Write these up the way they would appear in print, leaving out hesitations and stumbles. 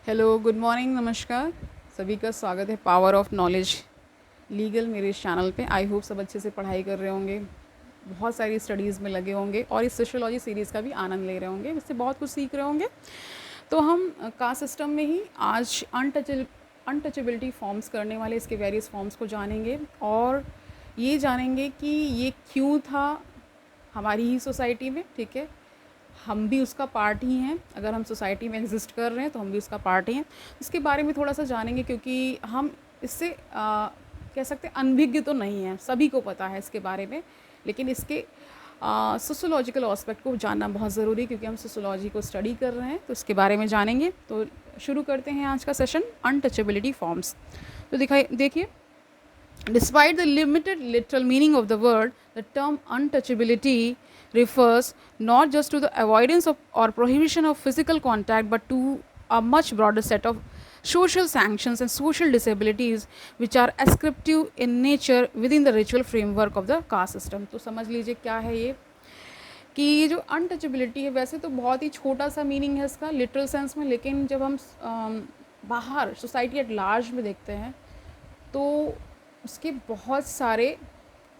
Hello, good morning, नमस्कार। सभी का स्वागत है पावर ऑफ नॉलेज लीगल मेरे इस चैनल पे। आई होप सब अच्छे से पढ़ाई कर रहे होंगे, बहुत सारी स्टडीज़ में लगे होंगे और इस सोशियोलॉजी सीरीज़ का भी आनंद ले रहे होंगे, इससे बहुत कुछ सीख रहे होंगे। तो हम कास्ट सिस्टम में ही आज अनटचेबिलिटी फॉर्म्स करने वाले इसके वेरियस फॉर्म्स को जानेंगे और ये जानेंगे कि ये क्यों था हमारी ही सोसाइटी में। ठीक है, हम भी उसका पार्ट ही हैं। अगर हम सोसाइटी में एग्जिस्ट कर रहे हैं तो हम भी उसका पार्ट ही हैं। इसके बारे में थोड़ा सा जानेंगे क्योंकि हम इससे कह सकते हैं अनभिज्ञ तो नहीं है, सभी को पता है इसके बारे में, लेकिन इसके सोशोलॉजिकल एस्पेक्ट को जानना बहुत ज़रूरी है क्योंकि हम सोशोलॉजी को स्टडी कर रहे हैं, तो इसके बारे में जानेंगे। तो शुरू करते हैं आज का सेशन, अनटचेबिलिटी फॉर्म्स। तो देखिए, despite the limited literal meaning of the word, the term untouchability refers not just to the avoidance of or prohibition of physical contact but to a much broader set of social sanctions and social disabilities which are ascriptive in nature within the ritual framework of the caste system। तो समझ लीजिए क्या है ये कि ये जो untouchability है, वैसे तो बहुत ही छोटा सा मीनिंग है इसका लिटरल सेंस में, लेकिन जब हम बाहर सोसाइटी एट लार्ज में देखते हैं तो उसके बहुत सारे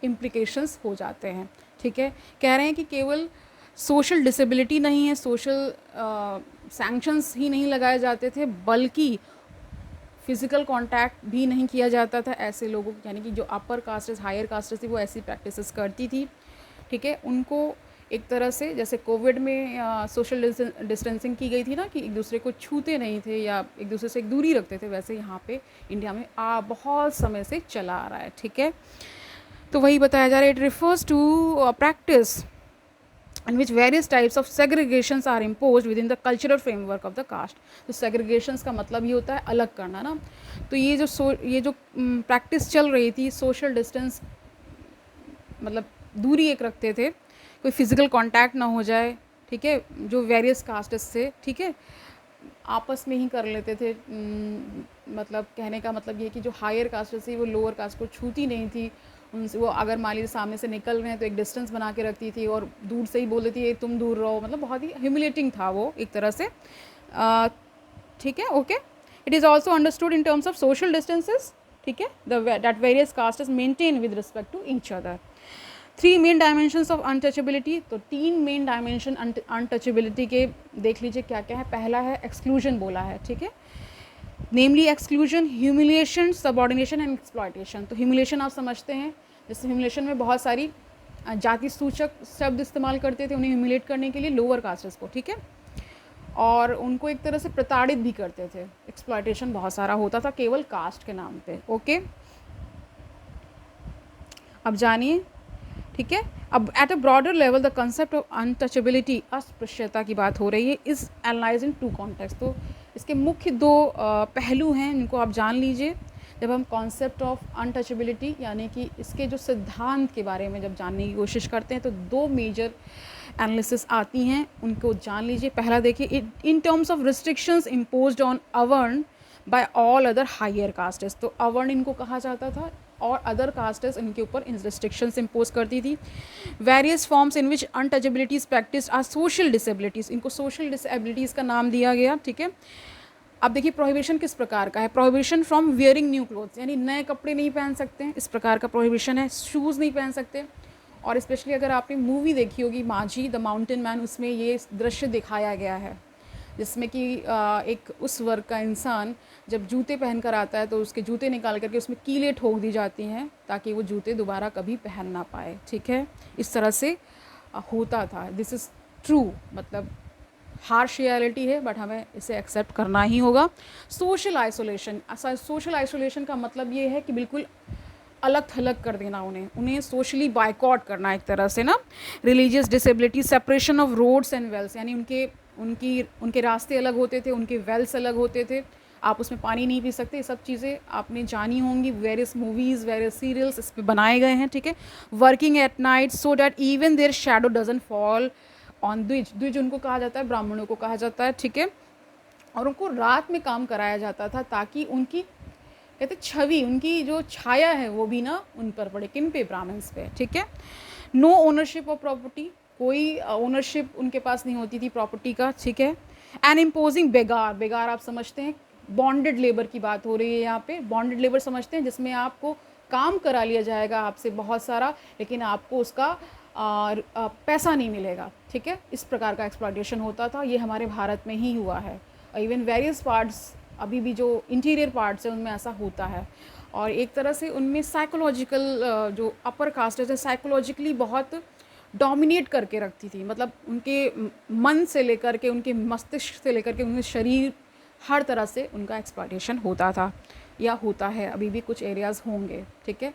इम्प्लिकेशंस हो जाते हैं। ठीक है, कह रहे हैं कि केवल सोशल डिसेबिलिटी नहीं है, सोशल सैंक्शंस ही नहीं लगाए जाते थे, बल्कि फिज़िकल कांटेक्ट भी नहीं किया जाता था ऐसे लोगों को, यानी कि जो अपर कास्टेस हायर कास्टेस थी वो ऐसी प्रैक्टिसेस करती थी। ठीक है, उनको एक तरह से जैसे कोविड में सोशल डिस्टेंसिंग की गई थी ना, कि एक दूसरे को छूते नहीं थे या एक दूसरे से एक दूरी रखते थे, वैसे यहाँ पे इंडिया में बहुत समय से चला आ रहा है। ठीक है, तो वही बताया जा रहा है, it refers to practice in which various types of segregations are imposed within the cultural framework of the caste। तो segregations का मतलब ये होता है अलग करना ना। तो ये जो प्रैक्टिस चल रही थी, सोशल डिस्टेंस मतलब दूरी एक रखते थे, कोई फिज़िकल कांटेक्ट ना हो जाए। ठीक है, जो वेरियस कास्टेस से, ठीक है, आपस में ही कर लेते थे। मतलब कहने का मतलब ये कि जो हायर कास्ट थी वो लोअर कास्ट को छूती नहीं थी, उनसे वो अगर मान लीजिए सामने से निकल रहे हैं तो एक डिस्टेंस बना के रखती थी और दूर से ही बोल देती है तुम दूर रहो। मतलब बहुत ही ह्यूमिलेटिंग था वो एक तरह से। ठीक है, okay. It is also understood in terms of social distances. ठीक है, that various castes maintain with respect to each other. 3 main dimensions of untouchability. तो 3 मेन डायमेंशन अनटचेबिलिटी के देख लीजिए क्या क्या है। पहला है एक्सक्लूजन बोला है। ठीक है, namely exclusion, humiliation, subordination and exploitation. तो ह्यूमिलिएशन आप समझते हैं, जैसे ह्यूमिलिएशन में बहुत सारी जाति सूचक शब्द इस्तेमाल करते थे उन्हें ह्यूमिलेट करने के लिए, लोअर कास्टेस को। ठीक है, और उनको एक तरह से प्रताड़ित भी करते थे। एक्सप्लॉयटेशन बहुत सारा होता था केवल कास्ट के नाम पे। ओके, अब जानिए। ठीक है, अब at a broader level the concept of untouchability, अस्पृश्यता की बात हो रही है, इज़ एनालाइज इन 2 कॉन्टेक्स्ट। तो इसके मुख्य 2 पहलू हैं, इनको आप जान लीजिए। जब हम कॉन्सेप्ट ऑफ अनटचेबिलिटी यानी कि इसके जो सिद्धांत के बारे में जब जानने की कोशिश करते हैं तो 2 मेजर एनालिसिस आती हैं, उनको जान लीजिए। पहला देखिए, in terms of restrictions imposed on अवर्ण by all other higher castes. तो अवर्ण इनको कहा जाता था और अदर कास्टेस इनके ऊपर इन रिस्ट्रिक्शंस इम्पोज करती थी। Various forms in which untouchabilities practice are social disabilities, इनको सोशल डिसेबिलिटीज़ का नाम दिया गया। ठीक है, अब देखिए प्रोहिबिशन किस प्रकार का है। Prohibition from wearing new clothes, यानी नए कपड़े नहीं पहन सकते हैं, इस प्रकार का प्रोहिबिशन है। शूज़ नहीं पहन सकते, और स्पेशली अगर आपने मूवी देखी होगी माझी द माउंटेन मैन, उसमें ये दृश्य दिखाया गया है जिसमें कि एक उस वर्ग का इंसान जब जूते पहन कर आता है तो उसके जूते निकाल करके उसमें कीलें ठोक दी जाती हैं ताकि वो जूते दोबारा कभी पहन ना पाए। ठीक है, इस तरह से होता था। दिस इज़ ट्रू, मतलब हार्श रियलिटी है, बट हमें इसे एक्सेप्ट करना ही होगा। सोशल आइसोलेशन, सोशल आइसोलेशन का मतलब ये है कि बिल्कुल अलग थलग कर देना, उन्हें सोशली बायकॉट करना एक तरह से ना। Religious disability, separation of roads and wells, यानी उनके रास्ते अलग होते थे, उनके वेल्स अलग होते थे, आप उसमें पानी नहीं पी सकते। ये सब चीज़ें आपने जानी होंगी, वेरियस मूवीज़ वेरियस सीरियल्स इस पर बनाए गए हैं। ठीक है, working at night so that even their shadow doesn't fall on द्विज। द्विज उनको कहा जाता है, ब्राह्मणों को कहा जाता है। ठीक है, और उनको रात में काम कराया जाता था ताकि उनकी कहते छवि, उनकी जो छाया है वो भी ना उन पर पड़े। किन पे? ब्राह्मण्स पे। ठीक है, नो ओनरशिप ऑफ प्रॉपर्टी, कोई ओनरशिप उनके पास नहीं होती थी प्रॉपर्टी का। ठीक है, एंड इम्पोजिंग बेगार, बेगार आप समझते हैं, बॉन्डेड लेबर की बात हो रही है यहाँ पे। बॉन्डेड लेबर समझते हैं जिसमें आपको काम करा लिया जाएगा आपसे बहुत सारा, लेकिन आपको उसका पैसा नहीं मिलेगा, ठीक है। इस प्रकार का एक्सप्लॉयटेशन होता था, ये हमारे भारत में ही हुआ है। इवन वेरियस पार्ट्स, अभी भी जो इंटीरियर पार्ट्स हैं उनमें ऐसा होता है। और एक तरह से उनमें साइकोलॉजिकल जो अपर कास्टेज है साइकोलॉजिकली बहुत डोमिनेट करके रखती थी, मतलब उनके मन से लेकर के, उनके मस्तिष्क से लेकर के, उनके शरीर, हर तरह से उनका एक्सप्लॉयटेशन होता था या होता है, अभी भी कुछ एरियाज़ होंगे, ठीक है।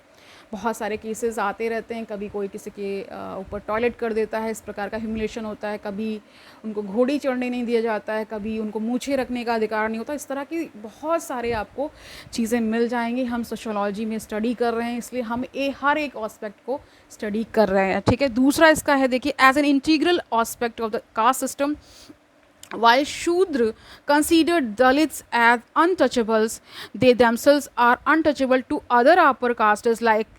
बहुत सारे केसेस आते रहते हैं, कभी कोई किसी के ऊपर टॉयलेट कर देता है, इस प्रकार का ह्यूमिलेशन होता है, कभी उनको घोड़ी चढ़ने नहीं दिया जाता है, कभी उनको मूछें रखने का अधिकार नहीं होता। इस तरह की बहुत सारे आपको चीज़ें मिल जाएंगी। हम सोशियोलॉजी में स्टडी कर रहे हैं, इसलिए हम हर एक एस्पेक्ट को स्टडी कर रहे हैं, ठीक है। दूसरा इसका है, देखिए, as an integral aspect of the caste system, while Shudra considered Dalits as untouchables, they themselves are untouchable to other upper castes like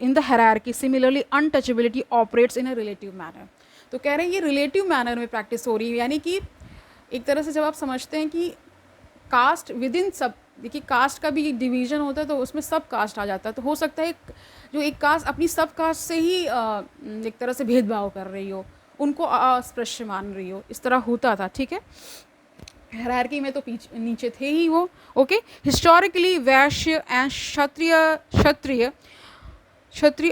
in the hierarchy. Similarly, untouchability operates in a relative manner. तो कह रहे हैं ये relative manner में practice हो रही है, यानी कि एक तरह से जब आप समझते हैं कि कास्ट विद इन सब, देखिए कास्ट का भी डिवीज़न होता है तो उसमें सब कास्ट आ जाता है, तो हो सकता है जो एक कास्ट अपनी सब कास्ट से ही एक तरह से भेदभाव कर रही हो, उनको अस्पृश्य मान रही हो, इस तरह होता था, ठीक है। हायरार्की में तो नीचे थे ही वो, okay. Historically Vysya and Kshatriya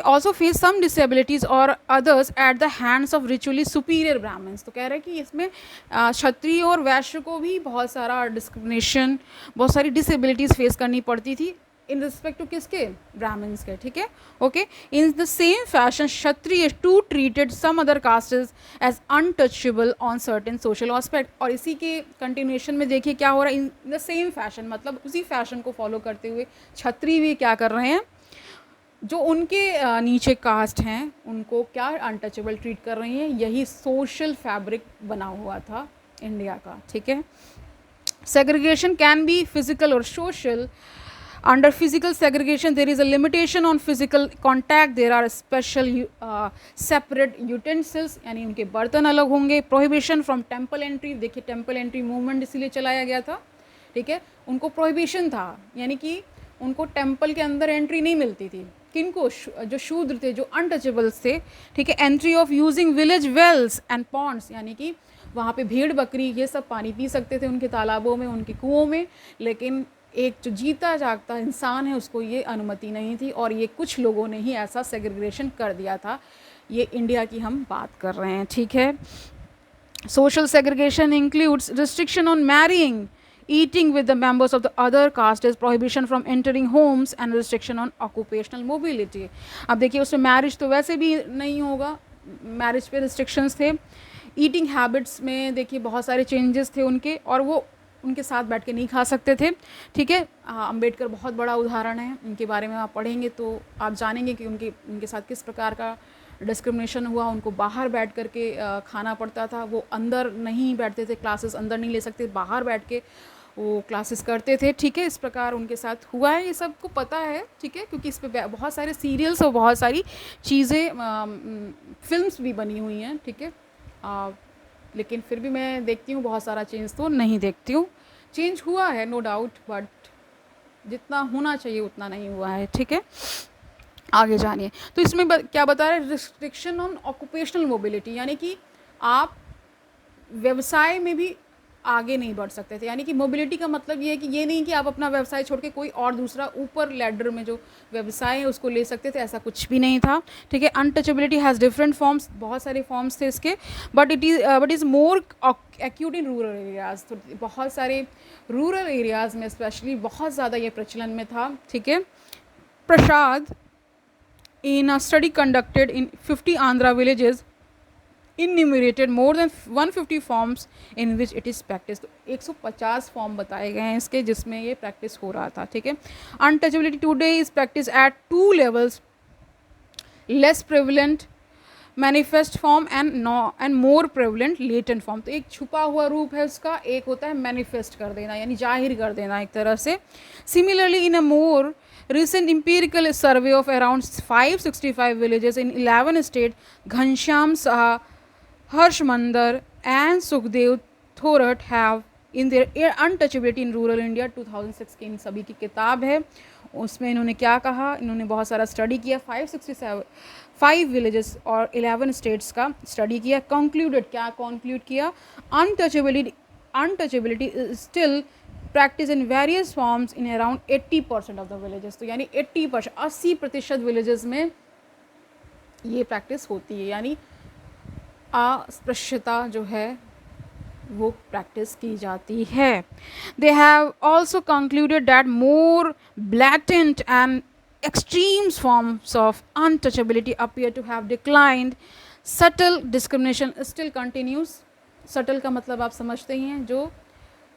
also face some disabilities or others at the hands of ritually superior Brahmins। तो कह रहे हैं कि इसमें क्षत्रिय और वैश्य को भी बहुत सारा डिस्क्रिमिनेशन, बहुत सारी डिसेबिलिटीज़ फेस करनी पड़ती थी इन रिस्पेक्ट टू किसके, ब्राह्मण्स के, ठीक है, okay. In the same fashion Kshatriya too treated some other castes as untouchable on certain social aspect. और इसी के कंटिन्यूएशन में देखिए क्या हो रहा है, इन द सेम फैशन, मतलब उसी फैशन को फॉलो करते हुए क्षत्रिय भी क्या कर रहे हैं, जो उनके नीचे कास्ट हैं उनको क्या अनटचेबल ट्रीट कर रही हैं। यही सोशल फैब्रिक बना हुआ था इंडिया का, ठीक है। सेग्रीगेशन कैन बी फिजिकल और social. Under physical segregation, there is a limitation on physical contact. There are special separate utensils, यानी उनके बर्तन अलग होंगे। Prohibition from temple entry, देखिए temple entry movement इसीलिए चलाया गया था, ठीक है। उनको prohibition था, यानी कि उनको टेम्पल के अंदर एंट्री नहीं मिलती थी। किनको, जो शूद्र थे, जो अनटचेबल्स थे, ठीक है। Entry of using village wells and ponds, यानी कि वहाँ पे भेड़ बकरी ये सब पानी पी सकते थे उनके तालाबों में, उनके कुओं में, लेकिन एक जो जीता जागता इंसान है उसको ये अनुमति नहीं थी। और ये कुछ लोगों ने ही ऐसा सेग्रीगेशन कर दिया था, ये इंडिया की हम बात कर रहे हैं, ठीक है। Social segregation includes restriction on marrying, eating with the members of the other caste, is prohibition from entering homes and restriction on occupational mobility। अब देखिए उसमें मैरिज तो वैसे भी नहीं होगा, मैरिज पे रिस्ट्रिक्शंस थे। ईटिंग हैबिट्स में देखिए बहुत सारे चेंजेस थे उनके, और वो उनके साथ बैठ के नहीं खा सकते थे, ठीक है। अंबेडकर बहुत बड़ा उदाहरण है, उनके बारे में आप पढ़ेंगे तो आप जानेंगे कि उनके साथ किस प्रकार का डिस्क्रिमिनेशन हुआ। उनको बाहर बैठ कर के खाना पड़ता था, वो अंदर नहीं बैठते थे, क्लासेस अंदर नहीं ले सकते, बाहर बैठ के वो क्लासेस करते थे, ठीक है। इस प्रकार उनके साथ हुआ है, ये सबको पता है, ठीक है, क्योंकि इस पर बहुत सारे सीरियल्स और बहुत सारी चीज़ें फिल्म्स भी बनी हुई हैं, ठीक है। लेकिन फिर भी मैं देखती हूँ, बहुत सारा चेंज तो नहीं देखती हूँ। चेंज हुआ है नो डाउट, बट जितना होना चाहिए उतना नहीं हुआ है, ठीक है। आगे जानिए, तो इसमें क्या बता रहे हैं, रिस्ट्रिक्शन ऑन ऑक्यूपेशनल मोबिलिटी, यानी कि आप व्यवसाय में भी आगे नहीं बढ़ सकते थे। यानी कि मोबिलिटी का मतलब ये है कि ये नहीं कि आप अपना व्यवसाय छोड़ के कोई और दूसरा ऊपर लैडर में जो व्यवसाय है उसको ले सकते थे, ऐसा कुछ भी नहीं था, ठीक है। अनटचेबिलिटी हैज़ डिफरेंट फॉर्म्स, बहुत सारे फॉर्म्स थे इसके, but is more acute in rural areas. तो बहुत सारे रूरल एरियाज़ में स्पेशली बहुत ज़्यादा ये प्रचलन में था, ठीक है। प्रसाद in a study conducted in 50 Andhra villages enumerated more than 150 forms in which it is practiced। तो 150 फॉर्म बताए गए हैं इसके जिसमें ये प्रैक्टिस हो रहा था, ठीक है। Untouchability today is practice eight 2 levels, less prevalent manifest form and more prevalent latent form. तो एक छुपा हुआ रूप है उसका, एक होता है मैनिफेस्ट कर देना, यानी जाहिर कर देना एक तरह से। Similarly in a more recent empirical survey of around 565 villages in 11 states, Ghanshyam Saha, Harsh Mandar and Sukhdev Thorat have in their untouchability in rural India 2006 की इन सभी की किताब है। उसमें इन्होंने क्या कहा, इन्होंने बहुत सारा स्टडी किया, 5 विलेजेस और 11 स्टेट्स का स्टडी किया। कंक्लूडेड, क्या कंक्लूड किया, untouchability is still practice in various forms in around 80% of the villages. तो यानी 80%, 80% विलेजेस में ये प्रैक्टिस होती है, यानी अस्पृश्यता जो है वो प्रैक्टिस की जाती है। They have also concluded that more blatant and extreme forms of untouchability appear to have declined. Subtle discrimination still continues. Subtle का मतलब आप समझते ही हैं, जो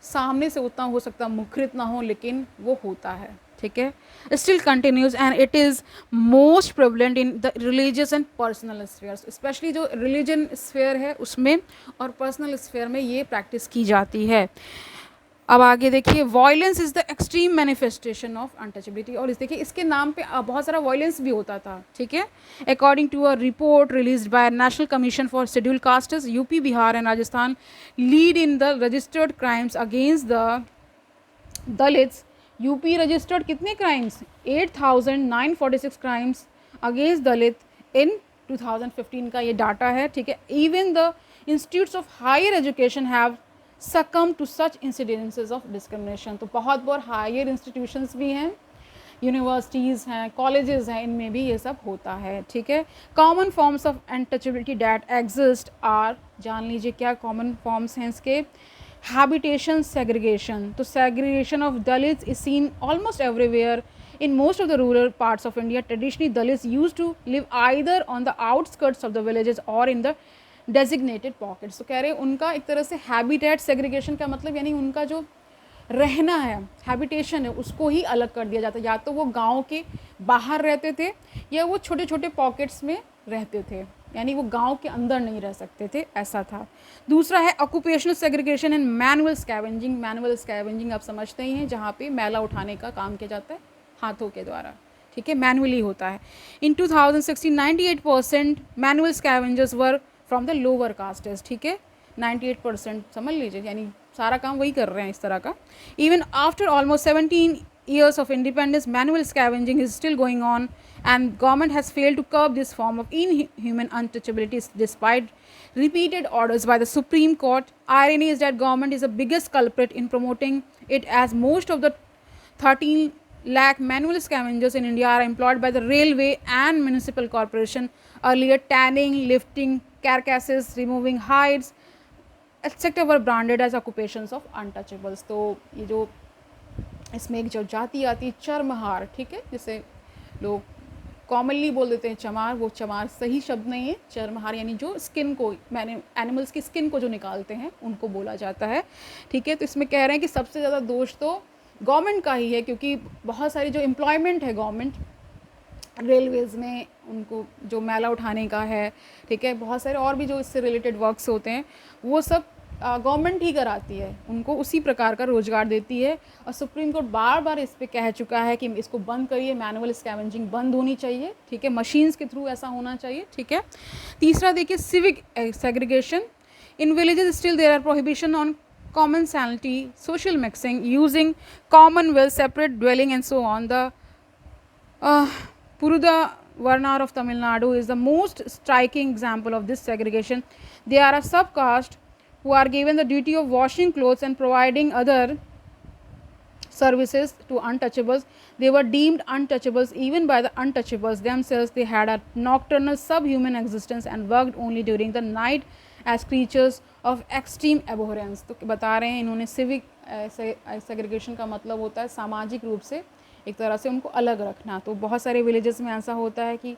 सामने से उतना हो सकता मुखरित ना हो, लेकिन वो होता है, ठीक है। Still continues and it is most prevalent in the religious and personal spheres, especially जो religion sphere है उसमें और personal sphere में ये प्रैक्टिस की जाती है। अब आगे देखिए, violence is the extreme manifestation of untouchability. और इस देखिए इसके नाम पे बहुत सारा वायलेंस भी होता था, ठीक है। According to a report released by national commission for scheduled castes, UP, Bihar and Rajasthan lead in the registered crimes against the Dalits. UP registered कितने crimes, 8,946 crimes against Dalit in 2015 का ये डाटा है, ठीक है। Even the institutes of higher education have succumb to such incidences of discrimination। तो बहुत बहुत higher institutions भी हैं, यूनिवर्सिटीज़ हैं, कॉलेजेस हैं, इनमें भी ये सब होता है, ठीक है। Common forms of untouchability that exist are, जान लीजिए क्या कॉमन फॉर्म्स हैं इसके। हैबिटेशन सेग्रीगेशन, तो segregation of Dalits is seen almost everywhere in most of the rural parts of India. Traditionally Dalits used to live either on the outskirts of the villages or in the designated pockets. तो कह रहे हैं उनका एक तरह से habitat segregation का मतलब यानी उनका जो रहना है, हैबिटेशन है, उसको ही अलग कर दिया जाता है। या तो वो गांव के बाहर रहते थे या वो छोटे छोटे पॉकेट्स में रहते थे, यानी वो गांव के अंदर नहीं रह सकते थे, ऐसा था। दूसरा है occupational segregation and manual scavenging. Manual scavenging आप समझते ही हैं, जहाँ पे मैला उठाने का काम किया जाता है हाथों के द्वारा, ठीक है, मैनुअली होता है। In 2016 98% manual scavengers were from the lower castes, ठीक है, 98% समझ लीजिए, यानी सारा काम वही कर रहे हैं इस तरह का। Even after almost 17 years of independence, manual scavenging is still going on and government has failed to curb this form of inhuman untouchability despite repeated orders by the Supreme Court. Irony is that government is the biggest culprit in promoting it, as most of the 13 lakh manual scavengers in India are employed by the railway and municipal corporation. Earlier, tanning, lifting carcasses, removing hides, etc. were branded as occupations of untouchables. तो ये जो इसमें एक जो जाति आती है चरमहार, ठीक है, जिसे लोग कॉमनली बोल देते हैं चमार, वो चमार सही शब्द नहीं है, चरमहार यानी जो स्किन को, मैंने एनिमल्स की स्किन को जो निकालते हैं उनको बोला जाता है, ठीक है। तो इसमें कह रहे हैं कि सबसे ज़्यादा दोष तो गवर्नमेंट का ही है, क्योंकि बहुत सारी जो एम्प्लॉयमेंट है गवर्नमेंट रेलवेज़ में, उनको जो मैला उठाने का है, ठीक है, बहुत सारे और भी जो इससे रिलेटेड वर्क्स होते हैं वो सब गवर्नमेंट ही कराती है, उनको उसी प्रकार का रोज़गार देती है। और सुप्रीम कोर्ट बार बार इस पे कह चुका है कि इसको बंद करिए, मैनुअल स्कैवेंजिंग बंद होनी चाहिए, ठीक है, मशीन्स के थ्रू ऐसा होना चाहिए, ठीक है। तीसरा देखिए, civic segregation. In villages still there are prohibition on commensality, social mixing, using commonwealth, separate dwelling and so on. The Puruda Varnar of Tamil Nadu is the most striking example of this segregation. They are a subcaste who are given the duty of washing clothes and providing other services to untouchables. They were deemed untouchables even by the untouchables themselves. They had a nocturnal subhuman existence and worked only during the night as creatures of extreme abhorrence. तो बता रहे हैं इन्होंने civic segregation का मतलब होता है सामाजिक रूप से एक तरह से उनको अलग रखना। तो बहुत सारे विलेजेस में ऐसा होता है कि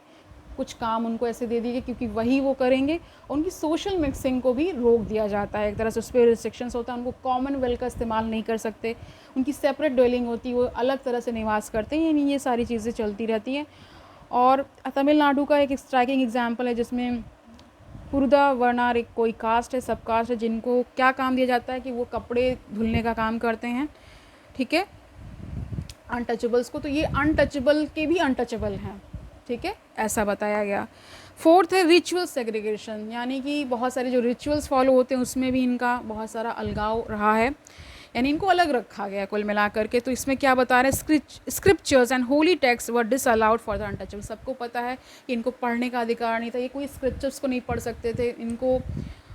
कुछ काम उनको ऐसे दे दिए क्योंकि वही वो करेंगे, उनकी सोशल मिक्सिंग को भी रोक दिया जाता है, एक तरह से उस पर रिस्ट्रिक्शंस होता है, उनको कॉमनवेल्थ का इस्तेमाल नहीं कर सकते, उनकी सेपरेट ड्वेलिंग होती है, वो अलग तरह से निवास करते हैं, यानी ये सारी चीज़ें चलती रहती हैं। और तमिलनाडु का एक स्ट्राइकिंग एग्जाम्पल है जिसमें पुरुदा वर्नार एक कोई कास्ट है, सब कास्ट है, जिनको क्या काम दिया जाता है कि वो कपड़े धुलने का काम करते हैं, ठीक है, अनटचेबल्स को। तो ये अनटचेबल के भी अनटचेबल हैं, ठीक है, ऐसा बताया गया। फोर्थ है रिचुअल सेग्रीगेशन, यानी कि बहुत सारे जो रिचुअल्स फॉलो होते हैं उसमें भी इनका बहुत सारा अलगाव रहा है, यानी इनको अलग रखा गया कुल मिला करके। तो इसमें क्या बता रहे हैं, scriptures and Holi text were disallowed for the untouchable. सबको पता है कि इनको पढ़ने का अधिकार नहीं था, ये कोई स्क्रिप्चर्स को नहीं पढ़ सकते थे, इनको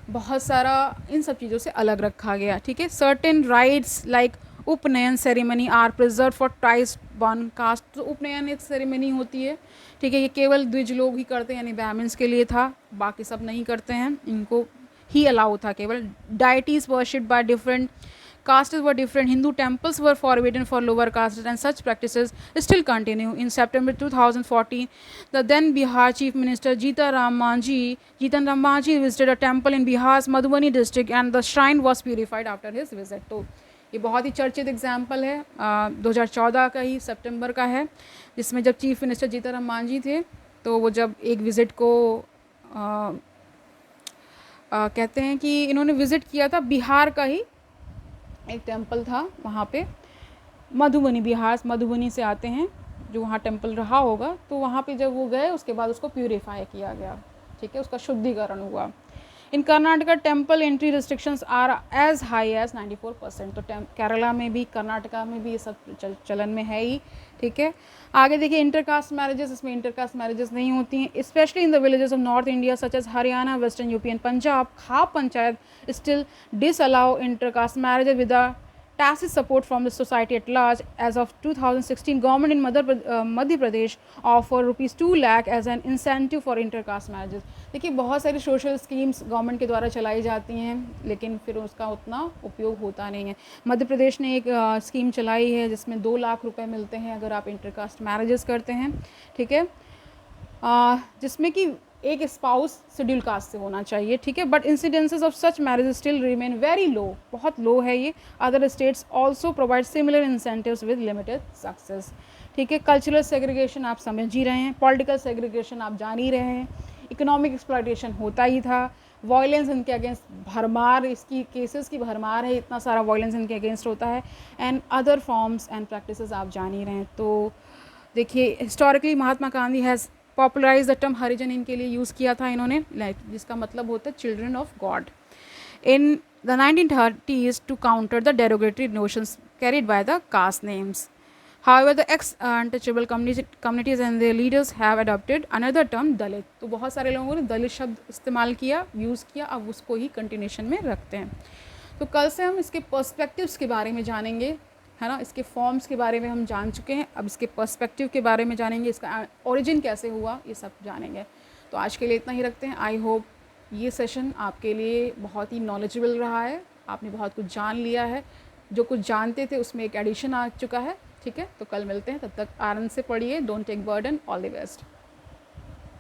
बहुत सारा इन सब चीज़ों से अलग रखा गया, ठीक है। Certain rites like upanayana ceremony are preserve for tribes one caste. तो उपनयन एक सेरेमनी होती है, ठीक है, ये केवल द्विज लोग ही करते हैं, यानी ब्राह्मण्स के लिए था, बाकी सब नहीं करते हैं, इनको ही अलाउ था केवल। Deities worshipped by different castes were different. Hindu temples were forbidden for lower castes, and such practices still continue. In September 2014, the then Bihar Chief Minister Jitan Ram Manjhi visited a temple in Bihar's Madhubani district, and the shrine was purified after his visit. तो ये बहुत ही चर्चित example है, 2014 का ही सितंबर का है, जिसमें जब चीफ मिनिस्टर जीतन राम मांझी थे, तो वो जब एक विज़िट को कहते हैं कि इन्होंने विज़िट किया था बिहार का ही एक टेम्पल था वहाँ पे, मधुबनी, बिहार मधुबनी से आते हैं, जो वहाँ टेम्पल रहा होगा, तो वहाँ पे जब वो गए उसके बाद उसको प्यूरीफाई किया गया, ठीक है, उसका शुद्धिकरण हुआ। In Karnataka temple entry restrictions are as high as 94%। तो केरला में भी, कर्नाटका में भी ये सब चलन में है ही, ठीक है। आगे देखिए इंटरकास्ट मैरिजेस, इसमें इंटरकास्ट मैरिजेस नहीं होती हैं, specially in the villages of North India such as Haryana, western UP and Punjab. Khap panchayat still disallow intercaste marriages with the tacit support from the society at large. As of 2016, government in Madhya Pradesh offer rupees 2 lakh as an incentive for intercaste marriages. देखिए बहुत सारी social schemes government के द्वारा चलाई जाती हैं, लेकिन फिर उसका उतना उपयोग होता नहीं है। मध्य प्रदेश ने एक स्कीम चलाई है जिसमें 2 लाख रुपए मिलते हैं अगर आप इंटरकास्ट मैरिजेस करते हैं, ठीक है, जिसमें कि एक स्पाउस शेड्यूल कास्ट से होना चाहिए, ठीक है। But incidences of such marriage still remain very low, बहुत लो है ये। Other states also provide similar incentives with limited success, ठीक है। कल्चरल सेग्रीगेशन आप समझ ही रहे हैं, पॉलिटिकल सेग्रीगेशन आप जान ही रहे हैं, इकोनॉमिक एक्सप्लॉयटेशन होता ही था, वायलेंस इनके अगेंस्ट भरमार, इसकी केसेस की भरमार है, इतना सारा वायलेंस इनके अगेंस्ट होता है, and other forms and practices आप जान ही रहे हैं। तो देखिए historically Mahatma Gandhi has popularise the term Harijan इनके लिए यूज़ किया था इन्होंने, जिसका मतलब होता है children of God, in the 1930s to counter the derogatory notions carried by the caste names. However, the ex-untouchable communities and their leaders have adopted another term दलित। तो बहुत सारे लोगों ने दलित शब्द इस्तेमाल किया, यूज़ किया, अब उसको ही कंटिन्यूशन में रखते हैं। तो कल से हम इसके पर्सपेक्टिव्स के बारे में जानेंगे, है ना, इसके फॉर्म्स के बारे में हम जान चुके हैं, अब इसके पर्सपेक्टिव के बारे में जानेंगे, इसका ओरिजिन कैसे हुआ, ये सब जानेंगे। तो आज के लिए इतना ही रखते हैं। आई होप ये सेशन आपके लिए बहुत ही नॉलेजेबल रहा है, आपने बहुत कुछ जान लिया है, जो कुछ जानते थे उसमें एक एडिशन आ चुका है, ठीक है। तो कल मिलते हैं, तब तक आनंद से पढ़िए, don't take burden, all the best.